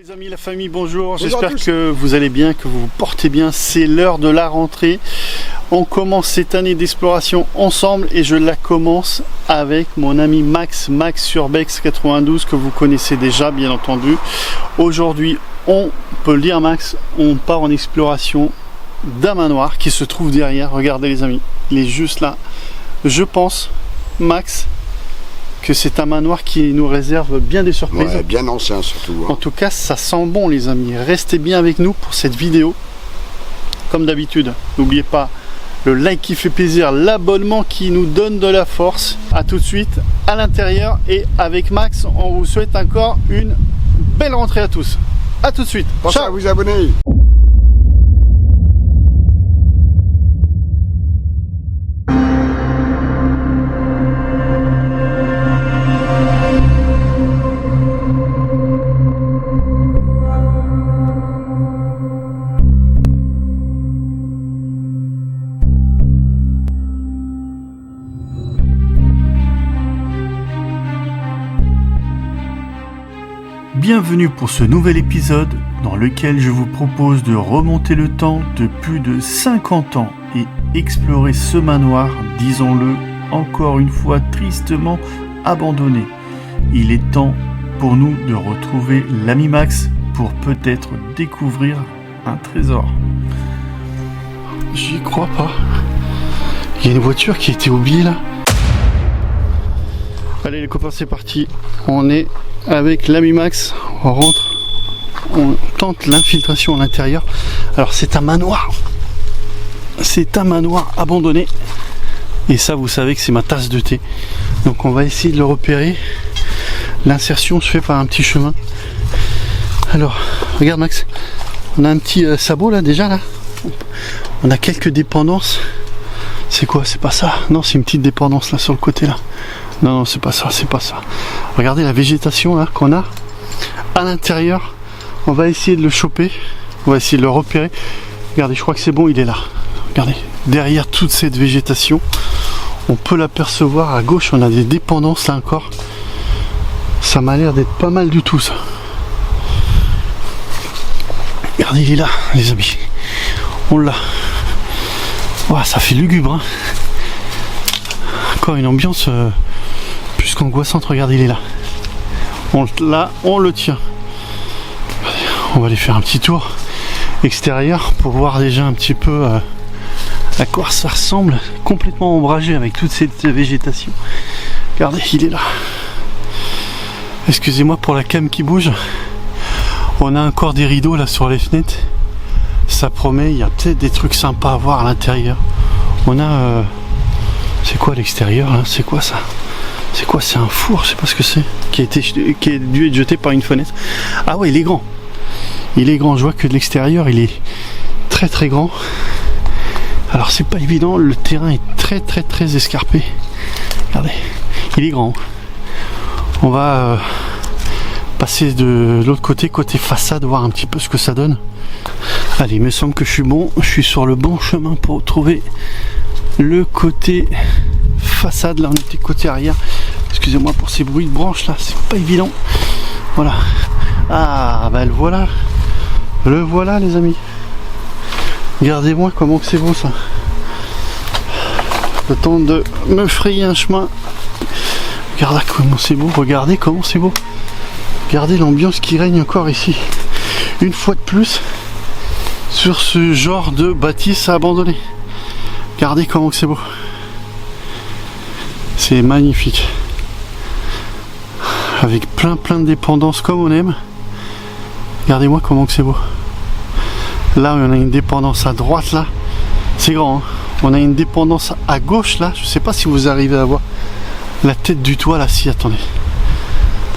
Les amis, la famille, bonjour, j'espère que vous allez bien, que vous vous portez bien. C'est l'heure de la rentrée. On commence cette année d'exploration ensemble et je la commence avec mon ami Max Surbex 92 que vous connaissez déjà bien entendu. Aujourd'hui, on peut le dire Max, on part en exploration d'un manoir qui se trouve derrière. Regardez les amis, il est juste là. Je pense, Max, que c'est un manoir qui nous réserve bien des surprises. Ouais, bien ancien surtout. En tout cas, ça sent bon les amis. Restez bien avec nous pour cette vidéo. Comme d'habitude, n'oubliez pas le like qui fait plaisir, l'abonnement qui nous donne de la force. A tout de suite à l'intérieur et avec Max, on vous souhaite encore une belle rentrée à tous. A tout de suite. Pensez à vous abonner. Bienvenue pour ce nouvel épisode dans lequel je vous propose de remonter le temps de plus de 50 ans et explorer ce manoir, disons-le, encore une fois tristement abandonné. Il est temps pour nous de retrouver l'ami Max pour peut-être découvrir un trésor. J'y crois pas. Il y a une voiture qui a été oubliée là. Allez les copains, c'est parti. On est avec l'ami Max. On rentre. On tente l'infiltration à l'intérieur. Alors c'est un manoir. C'est un manoir abandonné. Et ça, vous savez que c'est ma tasse de thé. Donc on va essayer de le repérer. L'insertion se fait par un petit chemin. Alors, regarde Max. On a un petit sabot là déjà là. On a quelques dépendances. C'est quoi? C'est pas ça? Non, c'est une petite dépendance là sur le côté là. Non, c'est pas ça, c'est pas ça. Regardez la végétation là qu'on a à l'intérieur. On va essayer de le choper. On va essayer de le repérer. Regardez, je crois que c'est bon, il est là. Regardez, derrière toute cette végétation, on peut l'apercevoir. À gauche, on a des dépendances là encore. Ça m'a l'air d'être pas mal du tout ça. Regardez, il est là, les amis. On l'a. Ouah, ça fait lugubre, hein. Encore une ambiance plus qu'angoissante. Regardez, il est là. On le tient. On va aller faire un petit tour extérieur pour voir déjà un petit peu à quoi ça ressemble. Complètement ombragé avec toute cette végétation. Regardez, il est là. Excusez-moi pour la cam qui bouge. On a encore des rideaux là sur les fenêtres. Ça promet, il y a peut-être des trucs sympas à voir à l'intérieur. On a... c'est quoi l'extérieur là? C'est quoi ça? C'est quoi? C'est un four, je sais pas ce que c'est. Qui a dû être jeté par une fenêtre. Ah ouais, il est grand. Il est grand, je vois que de l'extérieur il est très très grand. Alors c'est pas évident, le terrain est très escarpé. Regardez, il est grand. On va passer de l'autre côté façade, voir un petit peu ce que ça donne. Allez, il me semble que je suis sur le bon chemin pour trouver le côté façade. Là on était côté arrière. Excusez-moi pour ces bruits de branches là, c'est pas évident. Voilà. Ah bah le voilà. Le voilà les amis. Regardez-moi comment que c'est beau ça. Le temps de me frayer un chemin. Regardez comment c'est beau. Regardez comment c'est beau. Regardez l'ambiance qui règne encore ici. Une fois de plus sur ce genre de bâtisse abandonnée. Regardez comment c'est beau. C'est magnifique. Avec plein de dépendances comme on aime. Regardez-moi comment c'est beau. Là on a une dépendance à droite là. C'est grand hein. On a une dépendance à gauche là. Je sais pas si vous arrivez à voir la tête du toit là. Si, attendez.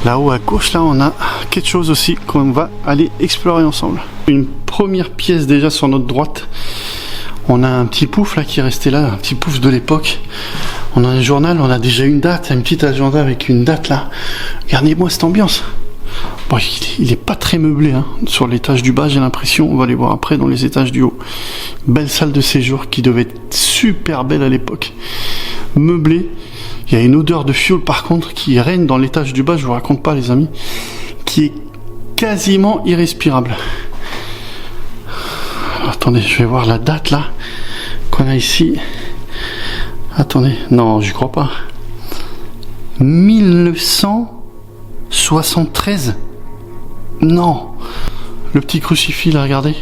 Là-haut à gauche là on a quelque chose aussi qu'on va aller explorer ensemble. Une première pièce déjà sur notre droite. On a un petit pouf là qui est resté là, un petit pouf de l'époque. On a un journal, on a déjà une date, un petit agenda avec une date là. Regardez-moi cette ambiance. Bon, il est pas très meublé hein. Sur l'étage du bas, j'ai l'impression. On va aller voir après dans les étages du haut. Belle salle de séjour qui devait être super belle à l'époque. Meublée. Il y a une odeur de fioul par contre qui règne dans l'étage du bas, je vous raconte pas les amis, qui est quasiment irrespirable. Alors, attendez, je vais voir la date là qu'on a ici. Attendez, non, j'y crois pas. 1973. Non. Le petit crucifix là, regardez.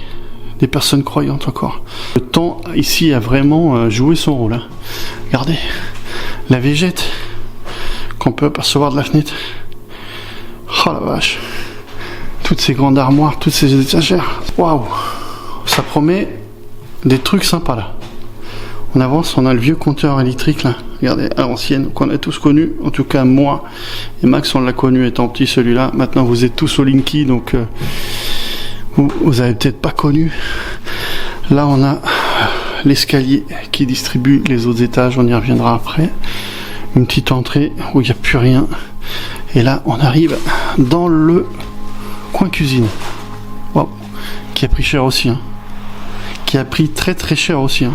Des personnes croyantes encore. Le temps ici a vraiment joué son rôle. Hein. Regardez. La végète qu'on peut apercevoir de la fenêtre. Oh la vache. Toutes ces grandes armoires, toutes ces étagères. Waouh. Ça promet des trucs sympas là. On avance, on a le vieux compteur électrique là. Regardez, à l'ancienne, qu'on a tous connu. En tout cas, moi et Max, on l'a connu étant petit celui-là. Maintenant, vous êtes tous au Linky, donc vous avez peut-être pas connu. Là, on a l'escalier qui distribue les autres étages. On y reviendra après. Une petite entrée où il n'y a plus rien. Et là, on arrive dans le coin cuisine. Wow. Qui a pris cher aussi. Hein. Qui a pris très très cher aussi. Hein.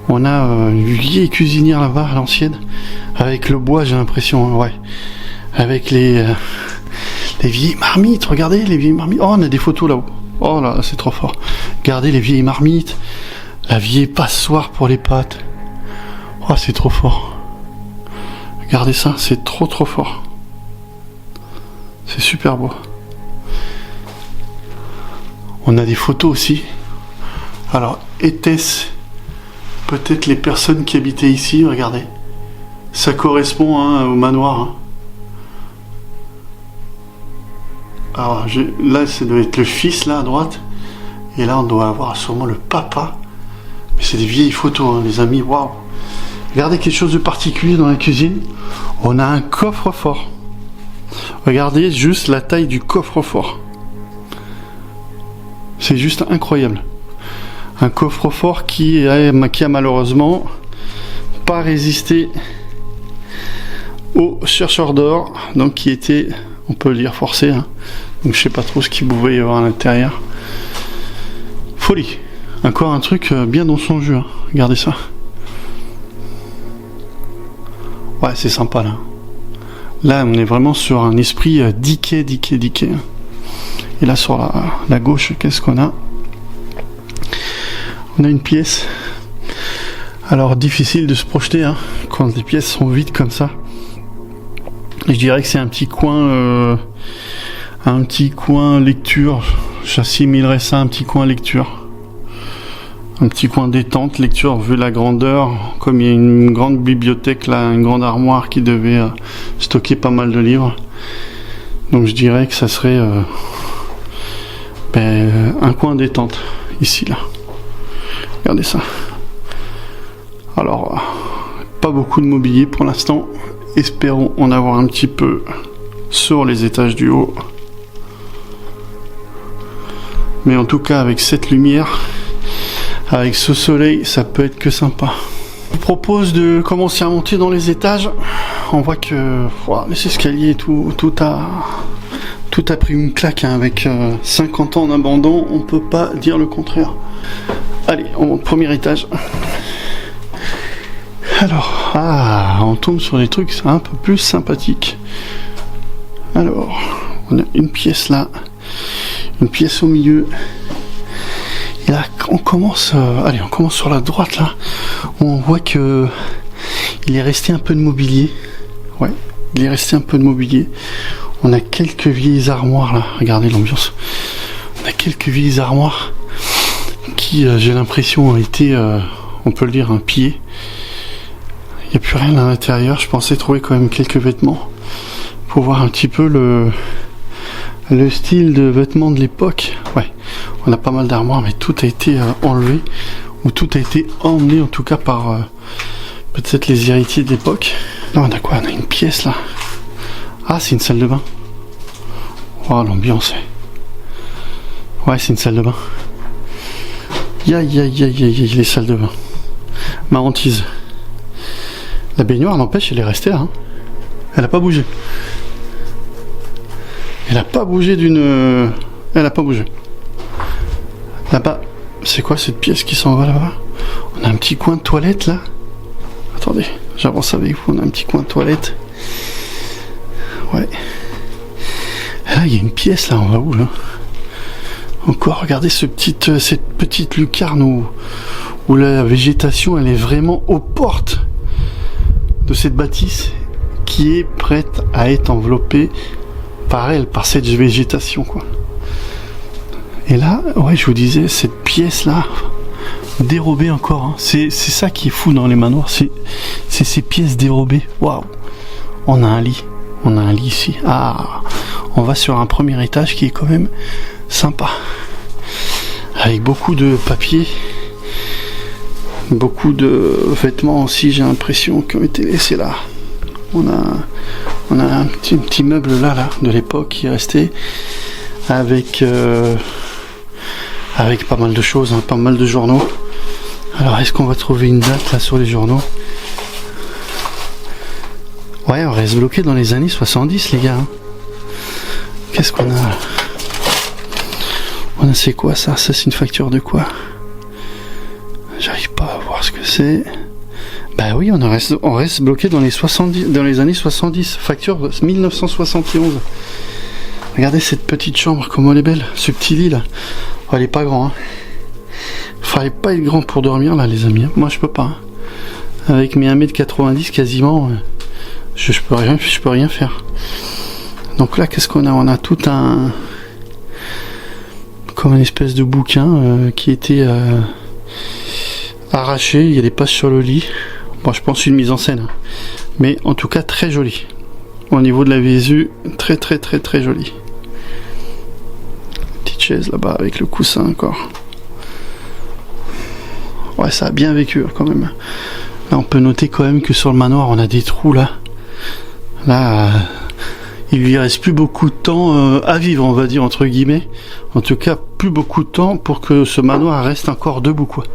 On a une vieille cuisinière là-bas à l'ancienne. Avec le bois, j'ai l'impression. Hein, ouais. Avec les vieilles marmites. Regardez les vieilles marmites. Oh, on a des photos là-haut. Oh là, c'est trop fort. Regardez les vieilles marmites. La vieille passoire pour les pâtes. Oh, c'est trop fort. Regardez ça, c'est trop trop fort. C'est super beau. On a des photos aussi. Alors, était-ce peut-être les personnes qui habitaient ici? Regardez. Ça correspond hein, au manoir. Hein. Alors, là, ça doit être le fils, là, à droite. Et là, on doit avoir sûrement le papa. Mais c'est des vieilles photos, hein, les amis. Waouh! Regardez quelque chose de particulier dans la cuisine. On a un coffre-fort. Regardez juste la taille du coffre-fort. C'est juste incroyable. Un coffre-fort qui a malheureusement pas résisté aux chercheurs d'or. Donc qui était, on peut le dire, forcé. Hein. Donc je sais pas trop ce qu'il pouvait y avoir à l'intérieur. Folie. Encore un truc bien dans son jus. Hein. Regardez ça. Ouais, c'est sympa là. Là, on est vraiment sur un esprit diqué. Et là, sur la gauche, qu'est-ce qu'on a? On a une pièce. Alors, difficile de se projeter hein, quand les pièces sont vides comme ça. Et je dirais que c'est un petit coin lecture. J'assimilerais ça à un petit coin lecture. Un petit coin détente, lecture, vu la grandeur, comme il y a une grande bibliothèque là, une grande armoire qui devait stocker pas mal de livres. Donc je dirais que ça serait un coin détente, ici là. Regardez ça. Alors, pas beaucoup de mobilier pour l'instant. Espérons en avoir un petit peu sur les étages du haut. Mais en tout cas, avec cette lumière... Avec ce soleil, ça peut être que sympa. Je vous propose de commencer à monter dans les étages. On voit que les escaliers, tout a pris une claque. Hein. Avec 50 ans en abandon, on peut pas dire le contraire. Allez, on monte premier étage. Alors, on tombe sur des trucs un peu plus sympathiques. Alors, on a une pièce là, une pièce au milieu. Et là, on commence sur la droite là, où on voit que il est resté un peu de mobilier. Ouais, il est resté un peu de mobilier. On a quelques vieilles armoires là. Regardez l'ambiance. On a quelques vieilles armoires qui, j'ai l'impression, ont été, on peut le dire, un pied. Il n'y a plus rien à l'intérieur. Je pensais trouver quand même quelques vêtements pour voir un petit peu le style de vêtements de l'époque. Ouais. On a pas mal d'armoires, mais tout a été enlevé, ou tout a été emmené en tout cas par peut-être les héritiers de l'époque. Là, on a quoi? On a une pièce là. Ah, c'est une salle de bain. Oh, l'ambiance. Ouais, c'est une salle de bain. Les salles de bain. Ma hantise. La baignoire, n'empêche, elle est restée là. Hein. Elle a pas bougé. Elle a pas bougé d'une... Elle a pas bougé. Là-bas, c'est quoi cette pièce qui s'en va là-bas? On a un petit coin de toilette là. Attendez, j'avance avec vous. On a un petit coin de toilette. Ouais. là, il y a une pièce, là, on va où, là? Encore, regardez cette petite lucarne où la végétation, elle est vraiment aux portes de cette bâtisse qui est prête à être enveloppée par cette végétation, quoi. Et là, ouais, je vous disais, cette pièce-là, dérobée encore, hein. C'est ça qui est fou dans les manoirs, c'est ces pièces dérobées. Waouh! On a un lit ici. Ah, on va sur un premier étage qui est quand même sympa, avec beaucoup de papiers, beaucoup de vêtements aussi, j'ai l'impression, qui ont été laissés là. On a un petit meuble là de l'époque qui est resté avec pas mal de choses, hein, pas mal de journaux. Alors est-ce qu'on va trouver une date là sur les journaux? Ouais, on reste bloqué dans les années 70, les gars, hein. Qu'est-ce qu'on a là? C'est quoi ça? Ça, c'est une facture de quoi? J'arrive pas à voir ce que c'est. Bah oui, on reste bloqué dans les années 70. Facture 1971. Regardez cette petite chambre, comment elle est belle. Ce petit lit là. Oh, elle est pas grand, hein. Fallait pas être grand pour dormir là, les amis. Moi, je peux pas, hein. Avec mes 1m90 quasiment, je peux rien faire. Donc là, qu'est-ce qu'on a? On a tout comme une espèce de bouquin qui était arraché. Il y a des pages sur le lit. Bon, je pense une mise en scène, mais en tout cas très jolie. Au niveau de la visu, très jolie. Petite chaise là-bas avec le coussin encore. Ouais, ça a bien vécu quand même. Là, on peut noter quand même que sur le manoir, on a des trous là. Là, il lui reste plus beaucoup de temps à vivre, on va dire, entre guillemets. En tout cas, plus beaucoup de temps pour que ce manoir reste encore debout, quoi.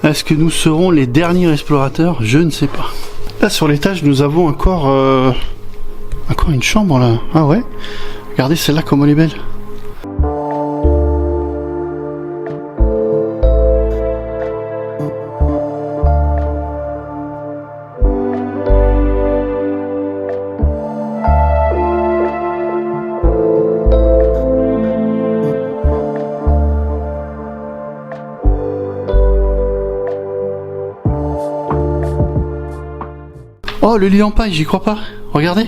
Est-ce que nous serons les derniers explorateurs? Je ne sais pas. Là, sur l'étage, nous avons encore une chambre, là. Ah ouais? Regardez celle-là, comme elle est belle. Oh, le lit en paille, j'y crois pas. Regardez.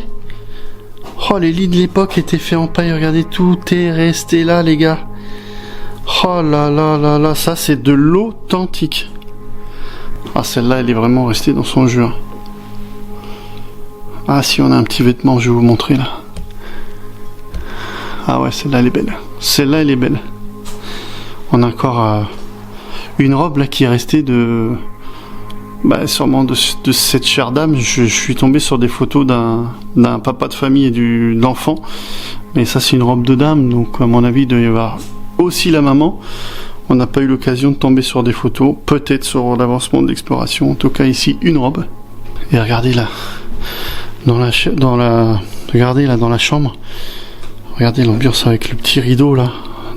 Oh, les lits de l'époque étaient faits en paille. Regardez, tout est resté là, les gars. Oh là là là là, ça c'est de l'authentique. Ah, celle-là, elle est vraiment restée dans son jus, hein. Ah, si on a un petit vêtement, je vais vous montrer là. Ah ouais, celle-là, elle est belle. Celle-là, elle est belle. On a encore une robe là qui est restée sûrement de cette chère dame. Je suis tombé sur des photos d'un papa de famille et d'enfant, mais ça c'est une robe de dame, donc à mon avis il doit y avoir aussi la maman. On n'a pas eu l'occasion de tomber sur des photos, peut-être sur l'avancement de l'exploration. En tout cas ici une robe. Et regardez là, regardez là dans la chambre, regardez l'ambiance avec le petit rideau là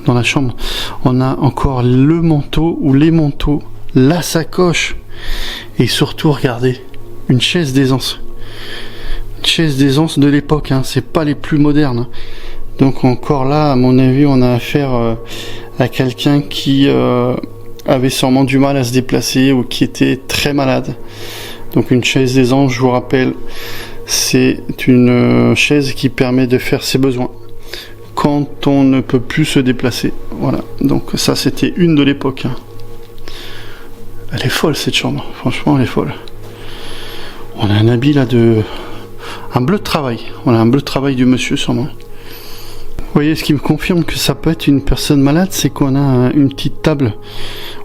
dans la chambre. On a encore le manteau ou les manteaux, la sacoche. Et surtout, regardez, une chaise d'aisance. Une chaise d'aisance de l'époque, hein, c'est pas les plus modernes. Donc encore là, à mon avis, on a affaire à quelqu'un qui avait sûrement du mal à se déplacer ou qui était très malade. Donc une chaise d'aisance, je vous rappelle, c'est une chaise qui permet de faire ses besoins quand on ne peut plus se déplacer. Voilà, donc ça c'était une de l'époque, hein. Elle est folle cette chambre, franchement elle est folle. On a un habit là un bleu de travail. On a un bleu de travail du monsieur sûrement. Vous voyez, ce qui me confirme que ça peut être une personne malade, c'est qu'on a une petite table.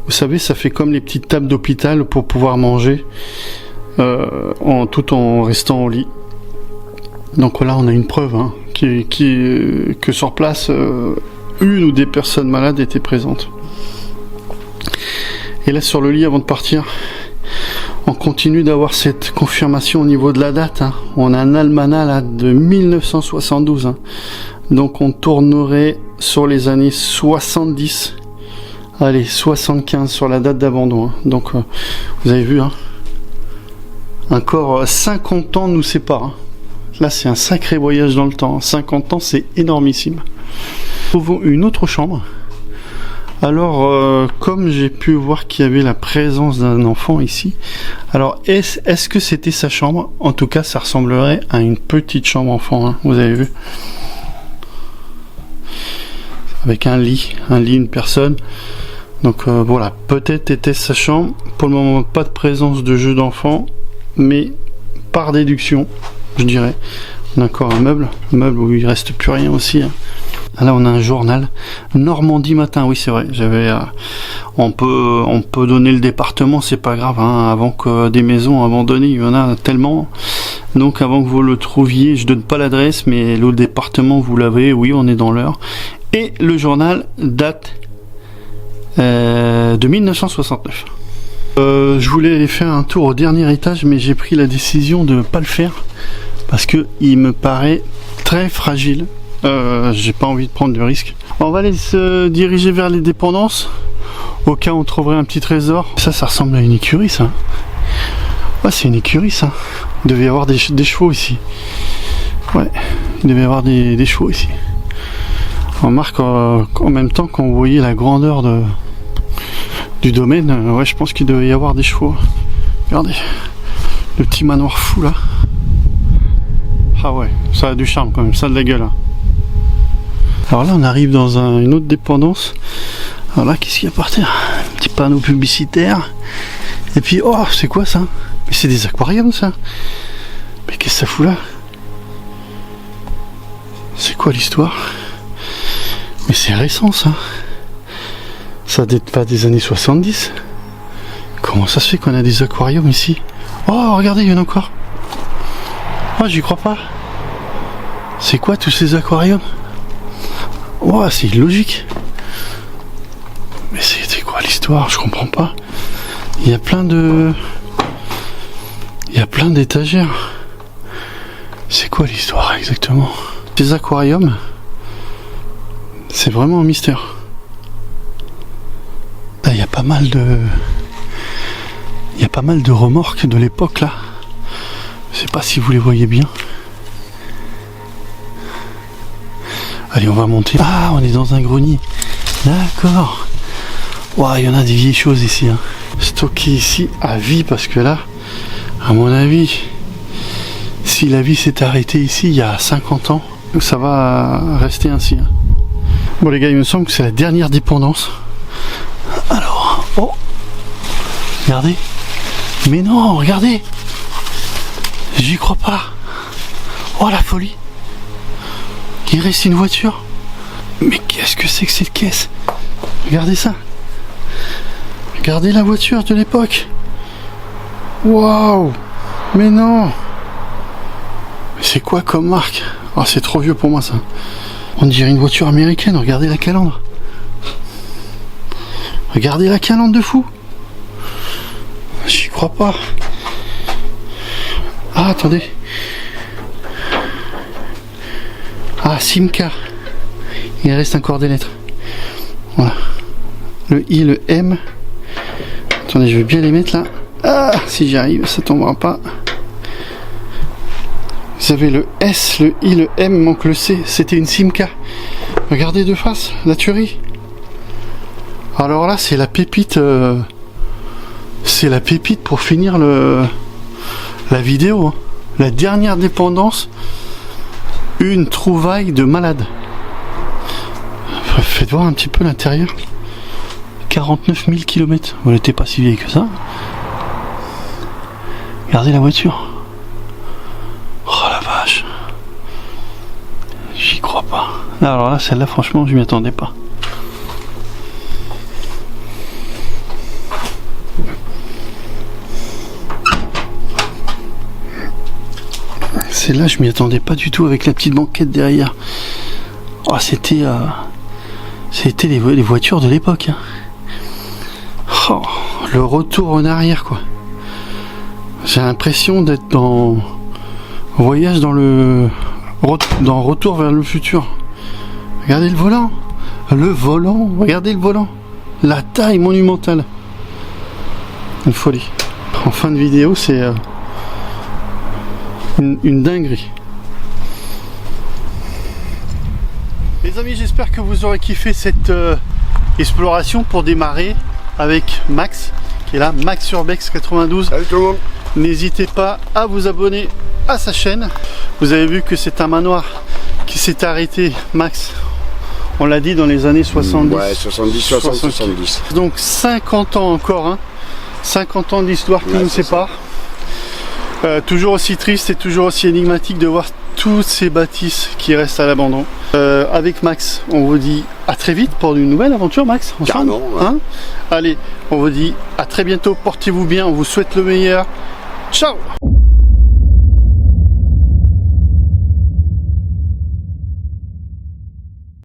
Vous savez, ça fait comme les petites tables d'hôpital pour pouvoir manger tout en restant au lit. Donc là on a une preuve, hein, que sur place une ou des personnes malades étaient présentes. Et là sur le lit, avant de partir, on continue d'avoir cette confirmation au niveau de la date, hein. On a un almanach là de 1972, hein. Donc on tournerait sur les années 70, allez 75 sur la date d'abandon, hein. Donc vous avez vu, hein, encore 50 ans nous séparent, hein. Là, c'est un sacré voyage dans le temps. 50 ans, c'est énormissime. Trouvons une autre chambre. Alors, comme j'ai pu voir qu'il y avait la présence d'un enfant ici, alors est-ce que c'était sa chambre? En tout cas, ça ressemblerait à une petite chambre enfant, hein, vous avez vu, avec un lit, une personne. Donc voilà, peut-être était sa chambre. Pour le moment, pas de présence de jeu d'enfant, mais par déduction, je dirais. On a encore un meuble où il reste plus rien aussi, hein. Là on a un journal Normandie matin, oui c'est vrai, on peut donner le département, c'est pas grave, hein, avant que des maisons abandonnées, il y en a tellement, donc avant que vous le trouviez, je donne pas l'adresse, mais le département vous l'avez, oui on est dans l'heure, et le journal date de 1969. Je voulais aller faire un tour au dernier étage, mais j'ai pris la décision de pas le faire, parce que il me paraît très fragile. J'ai pas envie de prendre de risque. On va aller se diriger vers les dépendances au cas où on trouverait un petit trésor. Ça ressemble à une écurie, ça. Ouais, c'est une écurie, ça. Il devait y avoir des chevaux ici. Ouais, il devait y avoir des chevaux ici. On remarque en même temps quand vous voyez la grandeur du domaine, ouais, je pense qu'il devait y avoir des chevaux. Regardez, le petit manoir fou là. Ah ouais, ça a du charme quand même, ça a de la gueule, hein. Alors là on arrive dans une autre dépendance. Alors là qu'est-ce qu'il y a par terre? Un petit panneau publicitaire. Et puis oh c'est quoi ça? Mais c'est des aquariums ça. Mais qu'est-ce que ça fout là? C'est quoi l'histoire? Mais c'est récent ça. Ça date pas des années 70. Comment ça se fait qu'on a des aquariums ici? Oh regardez, il y en a encore. Oh j'y crois pas. C'est quoi tous ces aquariums? Oh, c'est illogique. Mais c'est quoi l'histoire? Je comprends pas. Il y a plein d'étagères. C'est quoi l'histoire exactement? Ces aquariums, c'est vraiment un mystère. Là, il y a pas mal de remorques de l'époque là. Je sais pas si vous les voyez bien. Allez, on va monter. Ah, on est dans un grenier. D'accord. Waouh, il y en a des vieilles choses ici, hein. Stocké ici à vie, parce que là, à mon avis, si la vie s'est arrêtée ici il y a 50 ans, ça va rester ainsi, hein. Bon les gars, il me semble que c'est la dernière dépendance. Alors, oh, regardez. Mais non, regardez. J'y crois pas. Oh la folie. Il reste une voiture. Mais qu'est-ce que c'est que cette caisse? Regardez ça. Regardez la voiture de l'époque. Waouh. Mais non. C'est quoi comme marque? Oh, c'est trop vieux pour moi ça. On dirait une voiture américaine. Regardez la calandre. Regardez la calandre de fou. J'y crois pas. Ah attendez. Ah, Simca. Il reste encore des lettres. Voilà. Le I, le M. Attendez, je vais bien les mettre là. Ah, si j'y arrive, ça tombera pas. Vous avez le S, le I, le M, manque le C. C'était une Simca. Regardez de face, la tuerie. Alors là, c'est la pépite. C'est la pépite pour finir la vidéo, hein. La dernière dépendance. Une trouvaille de malade. Faites voir un petit peu l'intérieur. 49 000 km. Elle n'était pas si vieille que ça. Regardez la voiture. Oh la vache. J'y crois pas. Alors là, celle-là, franchement, je m'y attendais pas. Celle-là, je m'y attendais pas du tout avec la petite banquette derrière. Oh, c'était les voitures de l'époque, hein. Oh, le retour en arrière, quoi. J'ai l'impression d'être dans voyage dans Retour vers le futur. Regardez le volant. Regardez le volant. La taille monumentale. Une folie. En fin de vidéo, c'est une dinguerie. Les amis, j'espère que vous aurez kiffé cette exploration pour démarrer avec Max, qui est là, Max Urbex 92. Salut tout le monde. N'hésitez pas à vous abonner à sa chaîne. Vous avez vu que c'est un manoir qui s'est arrêté, Max, on l'a dit, dans les années 70. Ouais, 70, 60, 70. Donc 50 ans encore, hein. 50 ans d'histoire qui nous sépare. Toujours aussi triste et toujours aussi énigmatique de voir toutes ces bâtisses qui restent à l'abandon. Avec Max, on vous dit à très vite pour une nouvelle aventure, Max. Ensemble, carrément, ouais. Hein, allez, on vous dit à très bientôt, portez-vous bien, on vous souhaite le meilleur. Ciao!